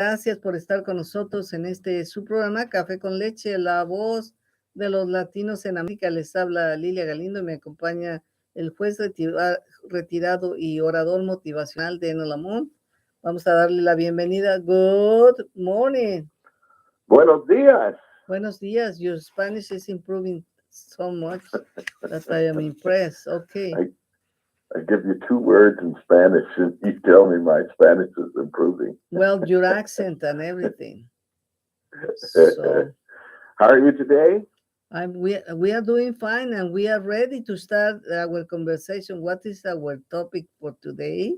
Gracias por estar con nosotros en su programa Café con Leche, la voz de los latinos en América. Les habla Lilia Galindo y me acompaña el juez retirado y orador motivacional de LaMon. Vamos a darle la bienvenida. Good morning. Buenos días. Buenos días. Your Spanish is improving so much that I am impressed. Okay. I give you 2 words in Spanish and you tell me my Spanish is improving. Well, your accent and everything. So, how are you today? We are doing fine, and we are ready to start our conversation. What is our topic for today?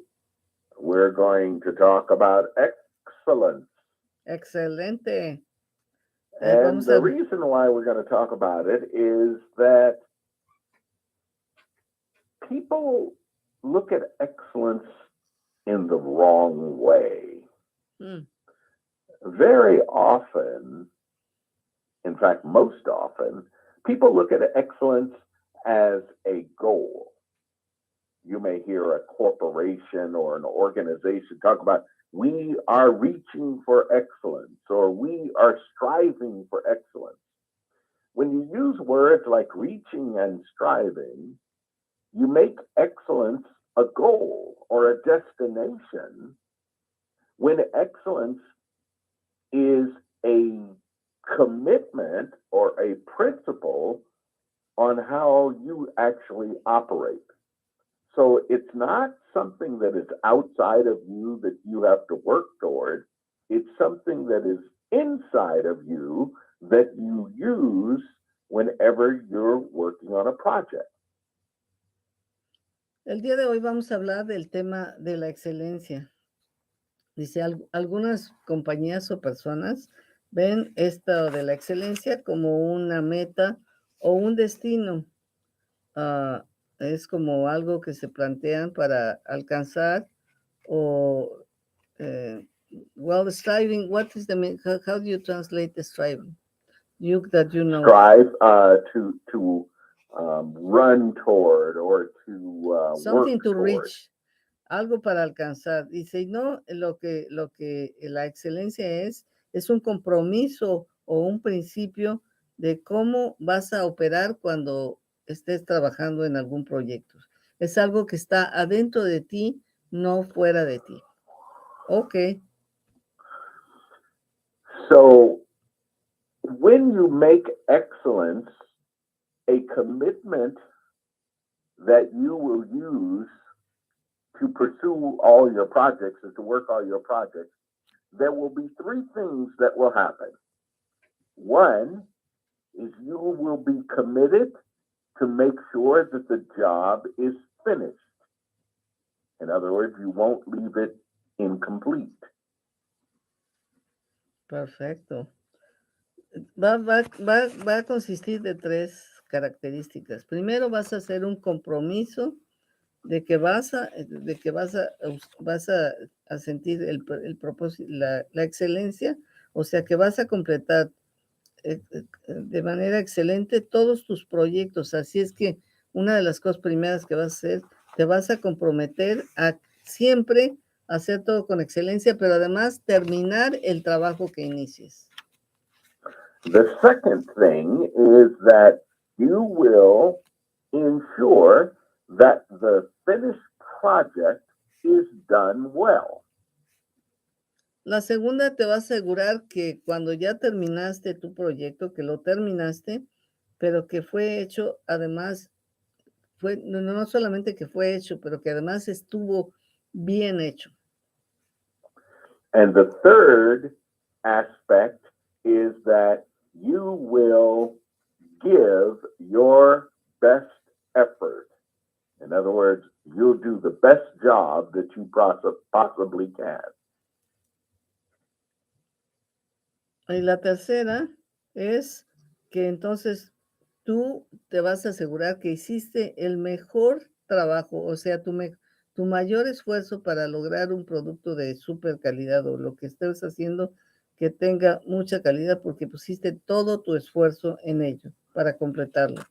We're going to talk about excellence. Excelente. And the reason why we're going to talk about it is that people look at excellence in the wrong way. Very often, in fact, most often, people look at excellence as a goal. You may hear a corporation or an organization talk about, we are reaching for excellence, or we are striving for excellence. When you use words like reaching and striving, you make excellence a goal or a destination, when excellence is a commitment or a principle on how you actually operate. So it's not something that is outside of you that you have to work toward. It's something that is inside of you that you use whenever you're working on a project. El día de hoy vamos a hablar del tema de la excelencia. Dice, algunas compañías o personas ven esto de la excelencia como una meta o un destino. Es como algo que se plantean para alcanzar o, well, striving, what is how do you translate the striving? That you know. Strive, to run toward or to something work to toward. Reach. Algo para alcanzar. Dice, no, lo que la excelencia es un compromiso o un principio de cómo vas a operar cuando estés trabajando en algún proyecto. Es algo que está adentro de ti, no fuera de ti. Okay. So, when you make excellence a commitment that you will use to pursue all your projects and to work all your projects, there will be 3 things that will happen. One is you will be committed to make sure that the job is finished. In other words, you won't leave it incomplete. Perfecto. Va a consistir de 3 características. Primero, vas a hacer un compromiso de que vas a sentir el propósito, la excelencia, o sea que vas a completar de manera excelente todos tus proyectos. Así es que una de las cosas primeras que vas a hacer, te vas a comprometer a siempre hacer todo con excelencia, pero además terminar el trabajo que inicies. The second thing is that you will ensure that the finished project is done well. La segunda, te va a asegurar que cuando ya terminaste tu proyecto, que lo terminaste, pero que fue hecho, además, no solamente que fue hecho, pero que además estuvo bien hecho. And the third aspect is that you will give your best effort. In other words, you'll do the best job that you possibly can. Y la tercera es que entonces tú te vas a asegurar que hiciste el mejor trabajo, o sea, tu mayor esfuerzo para lograr un producto de super calidad, o lo que estés haciendo que tenga mucha calidad, porque pusiste todo tu esfuerzo en ello para completarlo.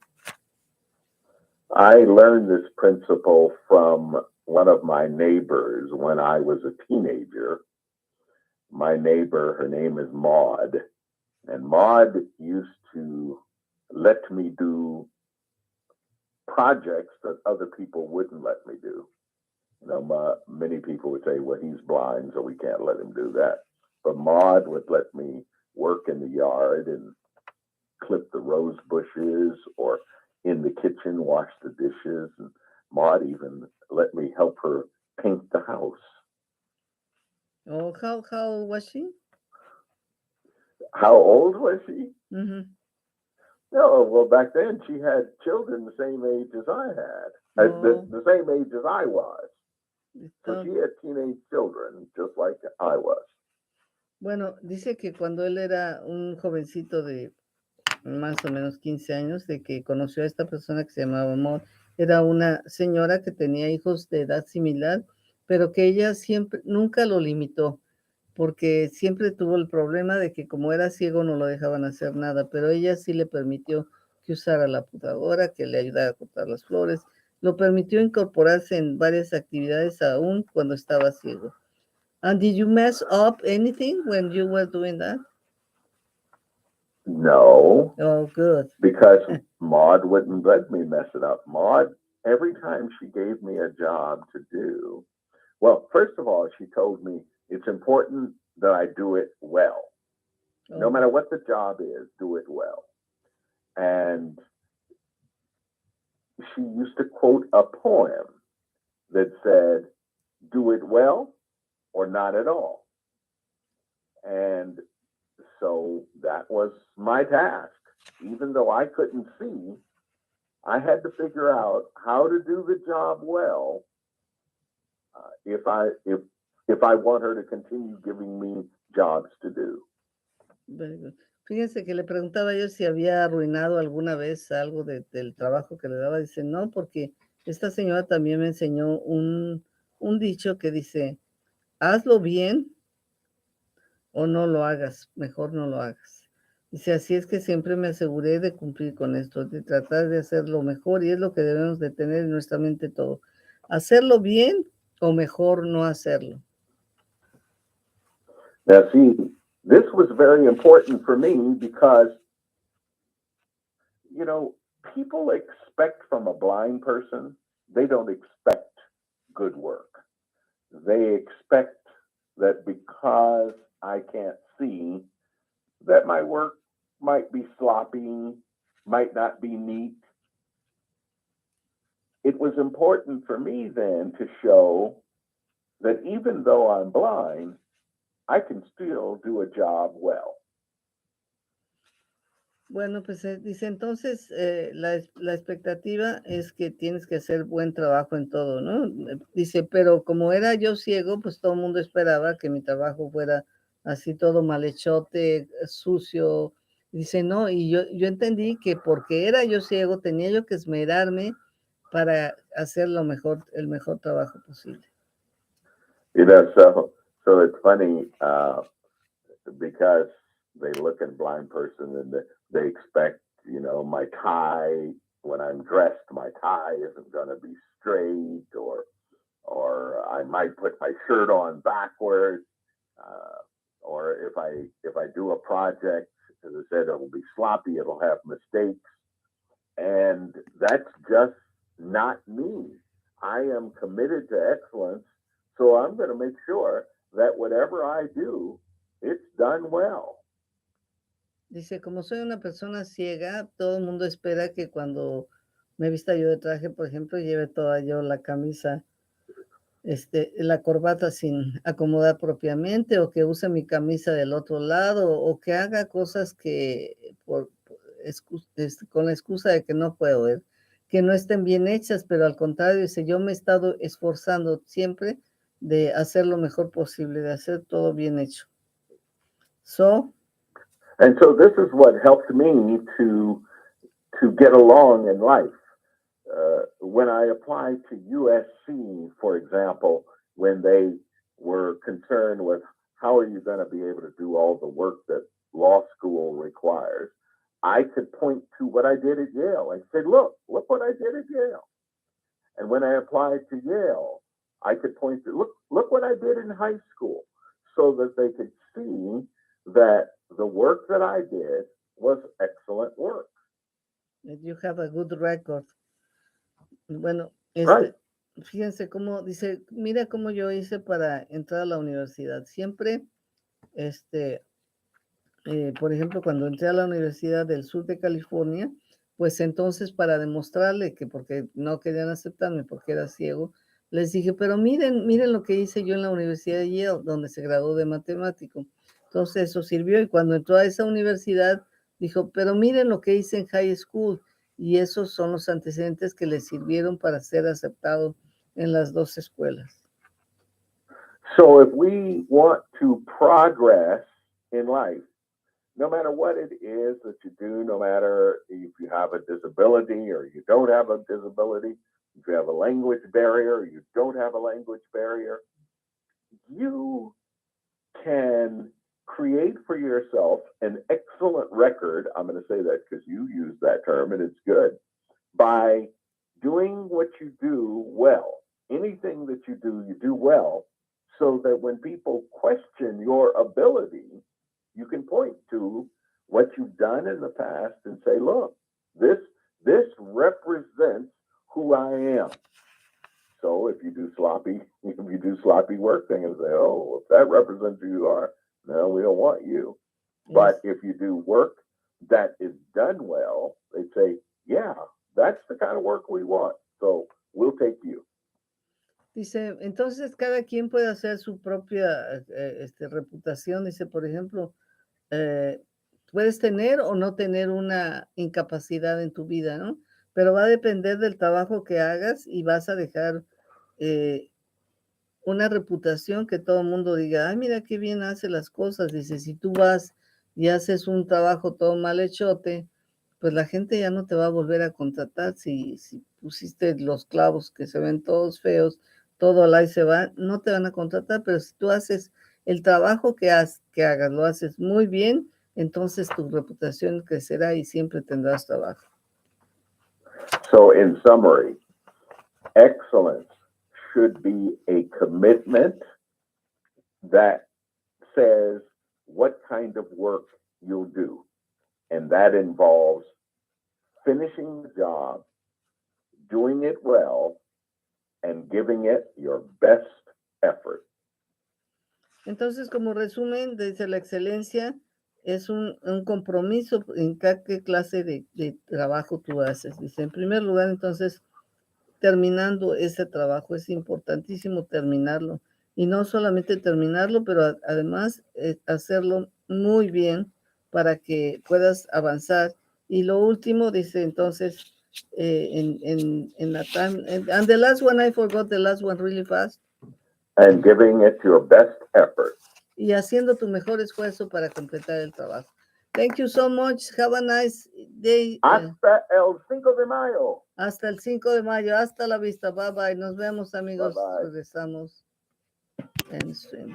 I learned this principle from one of my neighbors when I was a teenager. my neighbor, her name is Maud, and Maud used to let me do projects that other people wouldn't let me do. Many people would say, well, he's blind, so we can't let him do that. But Maud would let me work in the yard and clip the rose bushes, or in the kitchen, wash the dishes. And Maud even let me help her paint the house. Oh, how old was she? How old was she? Mm-hmm. No, well, back then she had children the same age as I had, Oh, the same age as I was. So listo. she had teenage children, just like I was. Bueno, dice que cuando él era un jovencito de más o menos 15 años, de que conoció a esta persona que se llamaba Amor, era una señora que tenía hijos de edad similar, pero que ella siempre, nunca lo limitó, porque siempre tuvo el problema de que como era ciego no lo dejaban hacer nada, pero ella sí le permitió que usara la podadora, que le ayudara a cortar las flores, lo permitió incorporarse en varias actividades aún cuando estaba ciego. And did you mess up anything when you were doing that? No. Oh, good. Because Maud wouldn't let me mess it up. Maud, every time she gave me a job to do, well, first of all, she told me it's important that I do it well. Oh. No matter what the job is, do it well. And she used to quote a poem that said, do it well or not at all. And so that was my task. Even though I couldn't see, I had to figure out how to do the job well if I want her to continue giving me jobs to do. Very good. Fíjense que le preguntaba yo si había arruinado alguna vez algo del trabajo que le daba. Dice, no, porque esta señora también me enseñó un dicho que dice, hazlo bien o no lo hagas, mejor no lo hagas. Dice, así es que siempre me aseguré de cumplir con esto, de tratar de hacerlo mejor, y es lo que debemos de tener en nuestra mente todo. Hacerlo bien o mejor no hacerlo. Now, see, this was very important for me because, people expect from a blind person, they don't expect good work. They expect that because I can't see, that my work might be sloppy, might not be neat. It was important for me then to show that even though I'm blind, I can still do a job well. Bueno, pues dice, entonces la expectativa es que tienes que hacer buen trabajo en todo, ¿no? Dice, pero como era yo ciego, pues todo el mundo esperaba que mi trabajo fuera así todo malhechote, sucio. Dice, no, y yo entendí que porque era yo ciego, tenía yo que esmerarme para hacer el mejor trabajo posible. So it's funny because they look at a blind person and they expect, my tie, when I'm dressed, my tie isn't going to be straight, or I might put my shirt on backwards, or if I do a project, as I said, it'll be sloppy, it'll have mistakes, and that's just not me. I am committed to excellence, so I'm going to make sure that whatever I do, it's done well. Dice, como soy una persona ciega, todo el mundo espera que cuando me vista yo de traje, por ejemplo, lleve toda yo la camisa, la corbata sin acomodar propiamente, o que use mi camisa del otro lado, o que haga cosas que con la excusa de que no puedo ver, que no estén bien hechas, pero al contrario, dice, yo me he estado esforzando siempre de hacer lo mejor posible, de hacer todo bien hecho. And so this is what helped me to get along in life. When I applied to USC, for example, when they were concerned with how are you going to be able to do all the work that law school requires, I could point to what I did at Yale. I said, look what I did at Yale. And when I applied to Yale, I could point to, look what I did in high school, so that they could see that the work that I did was excellent work. You have a good record. Bueno, Right. fíjense cómo dice, mira cómo yo hice para entrar a la universidad. Siempre, por ejemplo, cuando entré a la Universidad del Sur de California, pues entonces para demostrarle que porque no querían aceptarme porque era ciego, les dije, pero miren lo que hice yo en la Universidad de Yale, donde se graduó de matemático. Entonces eso sirvió y cuando entró a esa universidad, dijo, pero miren lo que hice en high school. Y esos son los antecedentes que le sirvieron para ser aceptado en las dos escuelas. So if we want to progress in life, no matter what it is that you do, no matter if you have a disability or you don't have a disability, if you have a language barrier or you don't have a language barrier, you can create for yourself an excellent record. I'm going to say that because you use that term and it's good. By doing what you do well, anything that you do well, so that when people question your ability, you can point to what you've done in the past and say, look, this represents who I am. So if you do sloppy work, they're going to say, oh, if that represents who you are, no, we don't want you. Yes. But if you do work that is done well, they say, yeah, that's the kind of work we want. So we'll take you. Dice, entonces cada quien puede hacer su propia reputación. Dice, por ejemplo, puedes tener o no tener una incapacidad en tu vida, ¿no? Pero va a depender del trabajo que hagas y vas a dejar una reputación que todo el mundo diga, ay, mira qué bien hace las cosas. Dice, si tú vas y haces un trabajo todo mal hechote, pues la gente ya no te va a volver a contratar. Si pusiste los clavos que se ven todos feos, todo al ahí se va, no te van a contratar, pero si tú haces el trabajo que hagas, lo haces muy bien, entonces tu reputación crecerá y siempre tendrás trabajo. So in summary, excellence should be a commitment that says what kind of work you'll do. And that involves finishing the job, doing it well, and giving it your best effort. Entonces, como resumen, dice la excelencia es un compromiso en qué clase de trabajo tú haces. Dice, en primer lugar, entonces, terminando ese trabajo, es importantísimo terminarlo. Y no solamente terminarlo, pero además hacerlo muy bien para que puedas avanzar. Y lo último, dice entonces, en la time, and the last one, I forgot the last one really fast. And giving it your best effort. Y haciendo tu mejor esfuerzo para completar el trabajo. Thank you so much. Have a nice day. Hasta el 5 de mayo. Hasta el 5 de mayo. Hasta la vista. Bye bye. Nos vemos, amigos. Bye bye. Regresamos en stream.